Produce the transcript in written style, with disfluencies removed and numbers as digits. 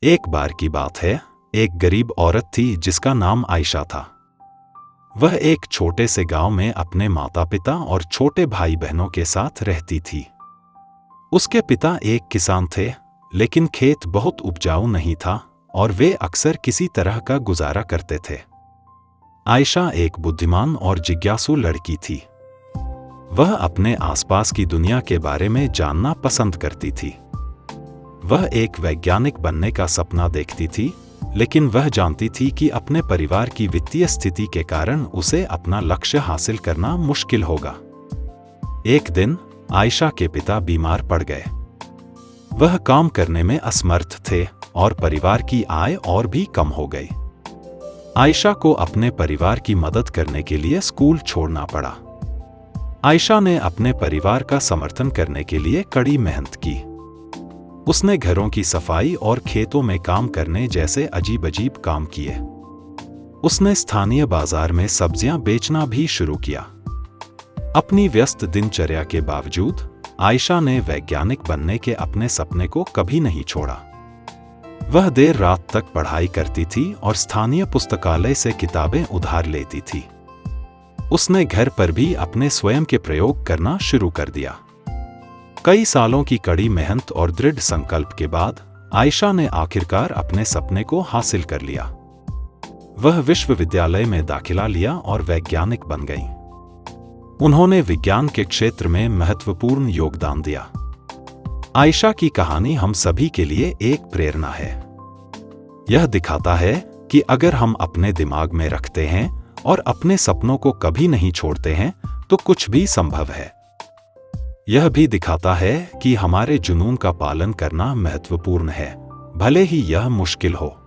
एक बार की बात है, एक गरीब औरत थी जिसका नाम आयशा था। वह एक छोटे से गांव में अपने माता पिता और छोटे भाई बहनों के साथ रहती थी। उसके पिता एक किसान थे, लेकिन खेत बहुत उपजाऊ नहीं था और वे अक्सर किसी तरह का गुजारा करते थे। आयशा एक बुद्धिमान और जिज्ञासु लड़की थी। वह अपने आसपास की दुनिया के बारे में जानना पसंद करती थी। वह एक वैज्ञानिक बनने का सपना देखती थी, लेकिन वह जानती थी कि अपने परिवार की वित्तीय स्थिति के कारण उसे अपना लक्ष्य हासिल करना मुश्किल होगा। एक दिन आयशा के पिता बीमार पड़ गए। वह काम करने में असमर्थ थे और परिवार की आय और भी कम हो गई। आयशा को अपने परिवार की मदद करने के लिए स्कूल छोड़ना पड़ा। आयशा ने अपने परिवार का समर्थन करने के लिए कड़ी मेहनत की। उसने घरों की सफाई और खेतों में काम करने जैसे अजीब-अजीब काम किए। उसने स्थानीय बाजार में सब्जियां बेचना भी शुरू किया। अपनी व्यस्त दिनचर्या के बावजूद आयशा ने वैज्ञानिक बनने के अपने सपने को कभी नहीं छोड़ा। वह देर रात तक पढ़ाई करती थी और स्थानीय पुस्तकालय से किताबें उधार लेती थी। उसने घर पर भी अपने स्वयं के प्रयोग करना शुरू कर दिया। कई सालों की कड़ी मेहनत और दृढ़ संकल्प के बाद आयशा ने आखिरकार अपने सपने को हासिल कर लिया। वह विश्वविद्यालय में दाखिला लिया और वैज्ञानिक बन गईं। उन्होंने विज्ञान के क्षेत्र में महत्वपूर्ण योगदान दिया। आयशा की कहानी हम सभी के लिए एक प्रेरणा है। यह दिखाता है कि अगर हम अपने दिमाग में रखते हैं और अपने सपनों को कभी नहीं छोड़ते हैं, तो कुछ भी संभव है। यह भी दिखाता है कि हमारे जुनून का पालन करना महत्वपूर्ण है, भले ही यह मुश्किल हो।